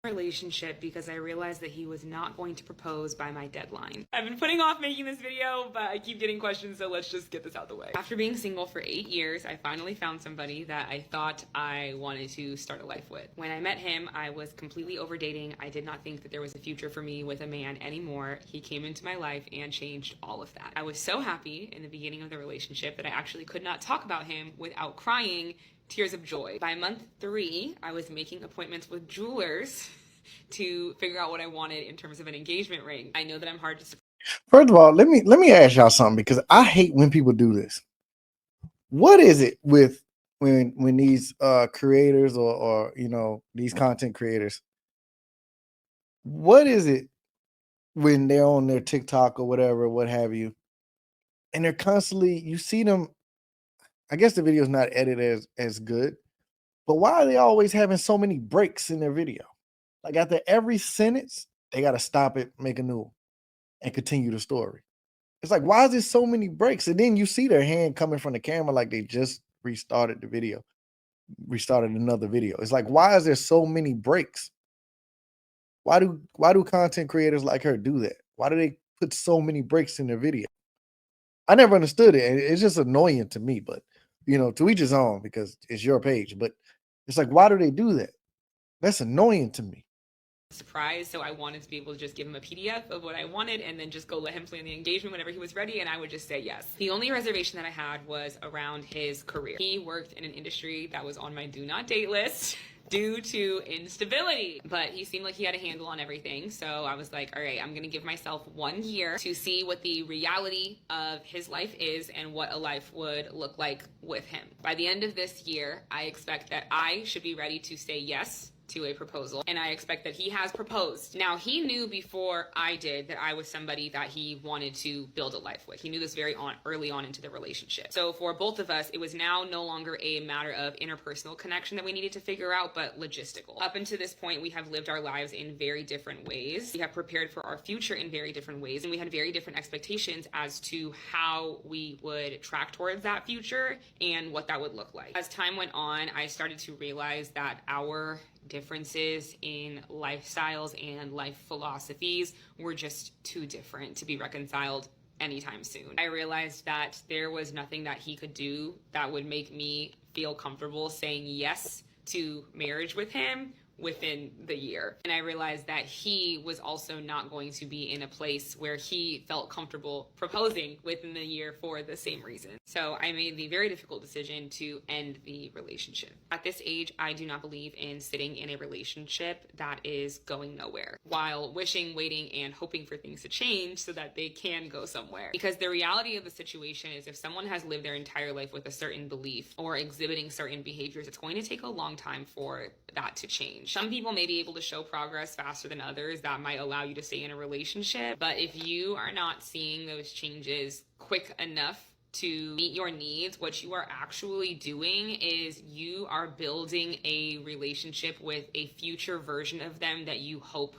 Relationship because I realized that he was not going to propose by my deadline. I've been putting off making this video, but I keep getting questions, so let's just get this out of the way. After being single for 8 years, I finally found somebody that I thought I wanted to start a life with. When I met him, I was completely over dating. I did not think that there was a future for me with a man anymore. He came into my life and changed all of that. I was so happy in the beginning of the relationship that I actually could not talk about him without crying tears of joy. By month 3, I was making appointments with jewelers to figure out what I wanted in terms of an engagement ring. I know that I'm hard to. First of all, let me ask y'all something, because I hate when people do this. What is it with when these creators or these content creators? What is it when they're on their TikTok or whatever, what have you, and they're constantly, you see them, I guess the video is not edited as good, but why are they always having so many breaks in their video? Like after every sentence, they got to stop it, make a new one, and continue the story. It's like, why is there so many breaks? And then you see their hand coming from the camera like they just restarted the video, restarted another video. It's like, why is there so many breaks? Why do content creators like her do that? Why do they put so many breaks in their video? I never understood it. And it's just annoying to me, but to each his own, because it's your page. But it's like, why do they do that? That's annoying to me. Surprise, so I wanted to be able to just give him a PDF of what I wanted and then just go let him plan the engagement whenever he was ready, and I would just say yes. The only reservation that I had was around his career. He worked in an industry that was on my do not date list due to instability, but he seemed like he had a handle on everything. So I was like, all right, I'm gonna give myself 1 year to see what the reality of his life is and what a life would look like with him. By the end of this year, I expect that I should be ready to say yes to a proposal, and I expect that he has proposed. Now, he knew before I did that I was somebody that he wanted to build a life with. He knew this very early on into the relationship. So for both of us, it was now no longer a matter of interpersonal connection that we needed to figure out, but logistical. Up until this point, we have lived our lives in very different ways. We have prepared for our future in very different ways, and we had very different expectations as to how we would track towards that future and what that would look like. As time went on, I started to realize that our differences in lifestyles and life philosophies were just too different to be reconciled anytime soon. I realized that there was nothing that he could do that would make me feel comfortable saying yes to marriage with him within the year. And I realized that he was also not going to be in a place where he felt comfortable proposing within the year for the same reason. So I made the very difficult decision to end the relationship. At this age, I do not believe in sitting in a relationship that is going nowhere while wishing, waiting, and hoping for things to change so that they can go somewhere. Because the reality of the situation is, if someone has lived their entire life with a certain belief or exhibiting certain behaviors, it's going to take a long time for that to change. Some people may be able to show progress faster than others. That might allow you to stay in a relationship. But if you are not seeing those changes quick enough to meet your needs, what you are actually doing is you are building a relationship with a future version of them that you hope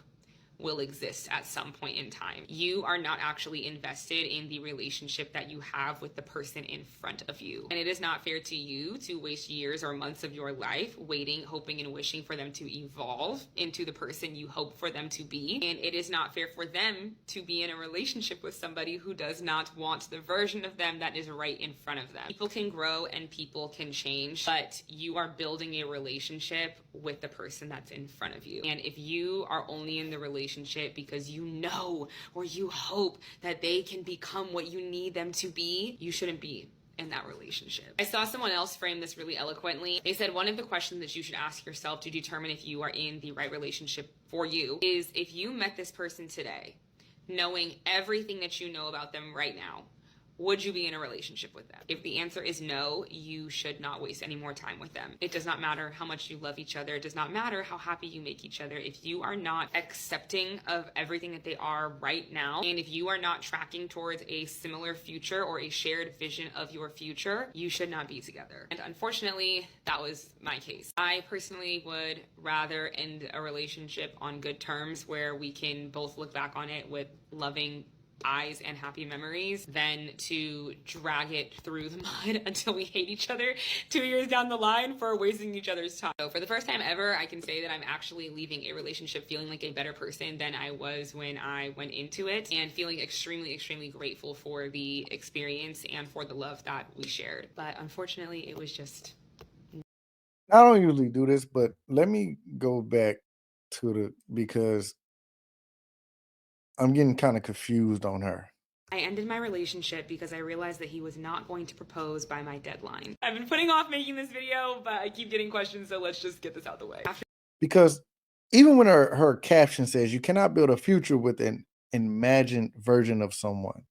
will exist at some point in time. You are not actually invested in the relationship that you have with the person in front of you. And it is not fair to you to waste years or months of your life waiting, hoping, and wishing for them to evolve into the person you hope for them to be. And it is not fair for them to be in a relationship with somebody who does not want the version of them that is right in front of them. People can grow and people can change, but you are building a relationship with the person that's in front of you. And if you are only in the relationship because you know or you hope that they can become what you need them to be, you shouldn't be in that relationship. I saw someone else frame this really eloquently. They said one of the questions that you should ask yourself to determine if you are in the right relationship for you is, if you met this person today, knowing everything that you know about them right now, would you be in a relationship with them? If the answer is no, you should not waste any more time with them. It does not matter how much you love each other. It does not matter how happy you make each other. If you are not accepting of everything that they are right now, and if you are not tracking towards a similar future or a shared vision of your future, you should not be together. And unfortunately, that was my case. I personally would rather end a relationship on good terms where we can both look back on it with loving eyes and happy memories than to drag it through the mud until we hate each other 2 years down the line for wasting each other's time. So for the first time ever, I can say that I'm actually leaving a relationship feeling like a better person than I was when I went into it, and feeling extremely, extremely grateful for the experience and for the love that we shared. But unfortunately, it was just... I don't usually do this, but let me go back to because I'm getting kind of confused on her. I ended my relationship because I realized that he was not going to propose by my deadline. I've been putting off making this video, but I keep getting questions, so let's just get this out the way. Because even when her caption says, you cannot build a future with an imagined version of someone.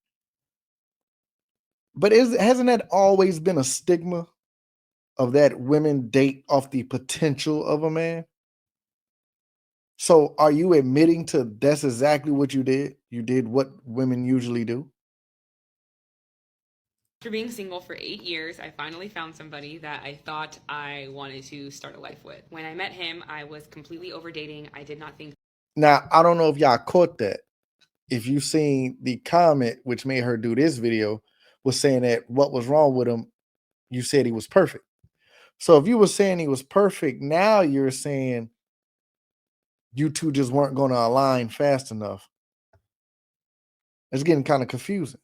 But hasn't that always been a stigma of that women date off the potential of a man? So are you admitting to that's exactly what you did? You did what women usually do? After being single for 8 years, I finally found somebody that I thought I wanted to start a life with. When I met him, I was completely over dating. I did not think... Now, I don't know if y'all caught that. If you've seen the comment, which made her do this video, was saying that what was wrong with him, you said he was perfect. So if you were saying he was perfect, now you're saying you two just weren't going to align fast enough. It's getting kind of confusing.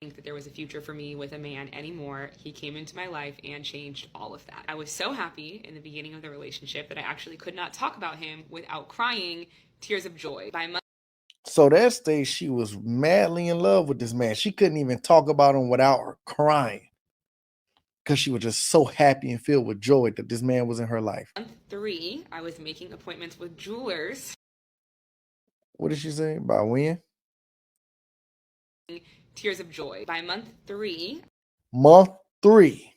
Think that there was a future for me with a man anymore. He came into my life and changed all of that. I was so happy in the beginning of the relationship that I actually could not talk about him without crying tears of joy. So that stage, she was madly in love with this man. She couldn't even talk about him without her crying, because she was just so happy and filled with joy that this man was in her life. Month 3, I was making appointments with jewelers. What did she say? By when? Tears of joy. By month 3. Month 3.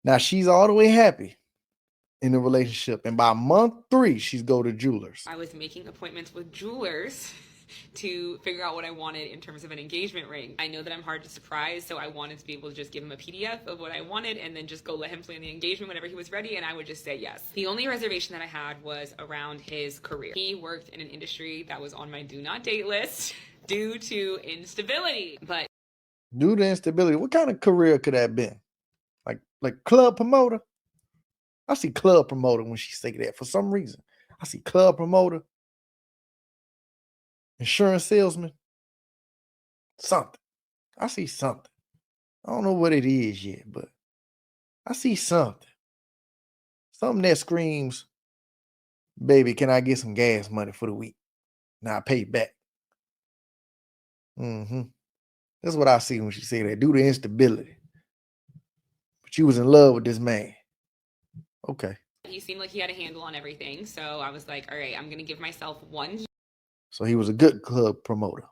Now she's all the way happy in the relationship, and by month 3, she's go to jewelers. I was making appointments with jewelers to figure out what I wanted in terms of an engagement ring. I know that I'm hard to surprise, so I wanted to be able to just give him a PDF of what I wanted and then just go let him plan the engagement whenever he was ready, and I would just say yes. The only reservation that I had was around his career. He worked in an industry that was on my do not date list due to instability. But due to instability, what kind of career could that have been? Like club promoter? I see club promoter when she say that for some reason. I see club promoter, insurance salesman, something. I see something. I don't know what it is yet, but I see something. Something that screams, baby, can I get some gas money for the week? Now I pay back. That's what I see when she say that, due to instability. But you was in love with this man. Okay. He seemed like he had a handle on everything. So I was like, all right, I'm going to give myself 1 So he was a good club promoter.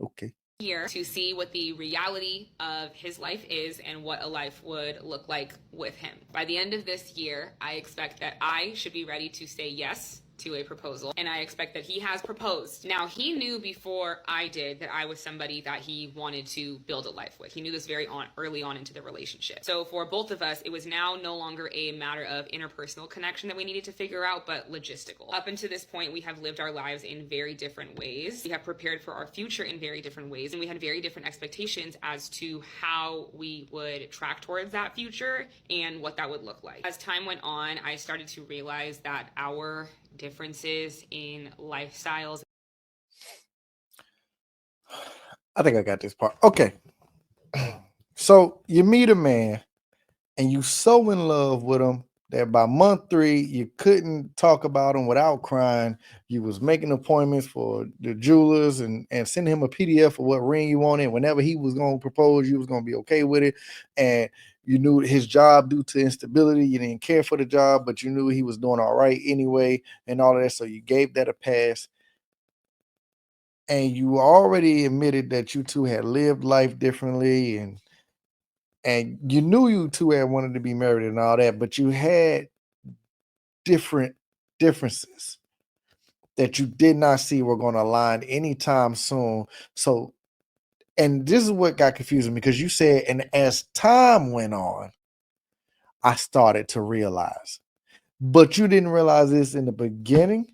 Okay. year to see what the reality of his life is and what a life would look like with him. By the end of this year, I expect that I should be ready to say yes to a proposal, and I expect that he has proposed. Now, he knew before I did that I was somebody that he wanted to build a life with. He knew this very early on into the relationship. So for both of us, it was now no longer a matter of interpersonal connection that we needed to figure out, but logistical. Up until this point, we have lived our lives in very different ways. We have prepared for our future in very different ways, and we had very different expectations as to how we would track towards that future and what that would look like. As time went on, I started to realize that our differences in lifestyles. I think I got this part. Okay. So you meet a man and you so in love with him that by month 3, you couldn't talk about him without crying. You was making appointments for the jewelers and sending him a PDF of what ring you wanted. Whenever he was going to propose, you was going to be okay with it. And you knew his job, due to instability, you didn't care for the job, but you knew he was doing all right anyway and all of that. So you gave that a pass. And you already admitted that you two had lived life differently, and you knew you two had wanted to be married and all that, but you had differences that you did not see were going to align anytime soon. So, and this is what got confusing, because you said, and as time went on, I started to realize. But you didn't realize this in the beginning?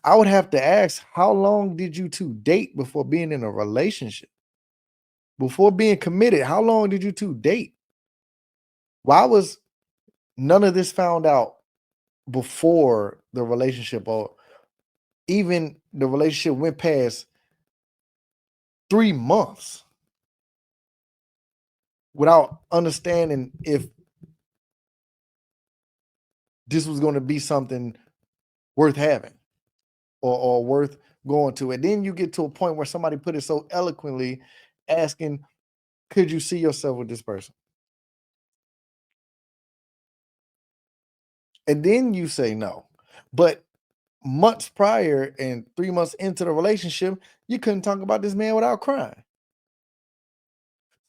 I would have to ask, how long did you two date before being in a relationship? Before being committed, how long did you two date? Why was none of this found out before the relationship, or even the relationship went past 3 months without understanding if this was going to be something worth having or worth going to? And then you get to a point where somebody put it so eloquently, asking, could you see yourself with this person? And then you say no. But months prior and 3 months into the relationship, you couldn't talk about this man without crying.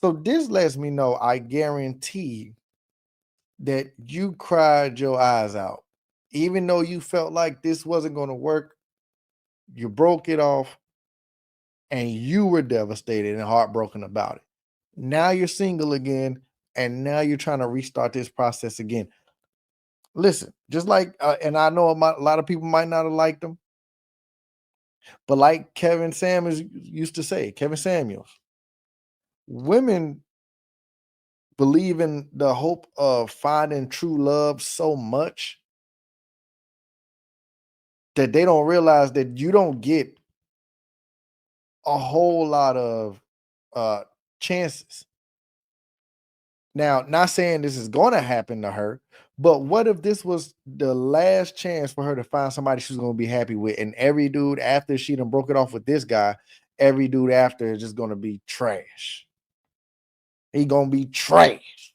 So this lets me know, I guarantee that you cried your eyes out. Even though you felt like this wasn't going to work, you broke it off and you were devastated and heartbroken about it. Now you're single again, and now you're trying to restart this process again. Listen, just like, and I know a lot of people might not have liked him, but like Kevin Samuels used to say, Kevin Samuels, women believe in the hope of finding true love so much that they don't realize that you don't get a whole lot of chances. Now, not saying this is going to happen to her, but what if this was the last chance for her to find somebody she's going to be happy with? And every dude after she done broke it off with this guy, every dude after is just going to be trash. He going to be trash.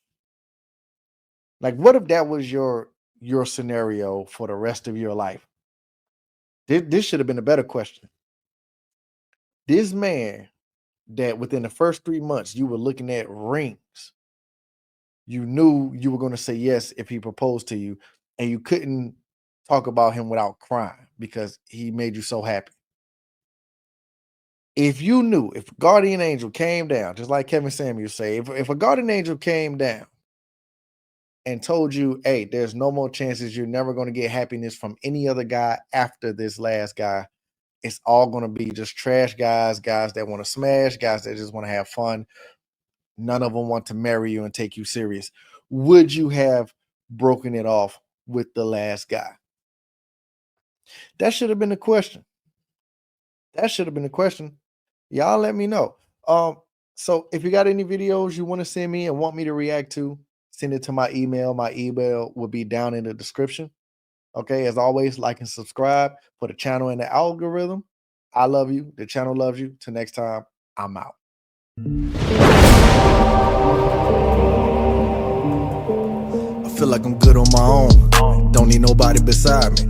Like, what if that was your scenario for the rest of your life? This should have been a better question. This man that within the first 3 months you were looking at rings, you knew you were going to say yes if he proposed to you, and you couldn't talk about him without crying because he made you so happy. If you knew, if guardian angel came down, just like Kevin Samuels say, if a guardian angel came down and told you, hey, there's no more chances, you're never going to get happiness from any other guy after this last guy, it's all going to be just trash guys that want to smash, guys that just want to have fun, none of them want to marry you and take you serious, would you have broken it off with the last guy? That should have been the question. Y'all let me know. So if you got any videos you want to send me and want me to react to, send it to my email. My email will be down in the description. Okay, as always, like and subscribe for the channel and the algorithm. I love you. The channel loves you. Till next time, I'm out. I feel like I'm good on my own. Don't need nobody beside me.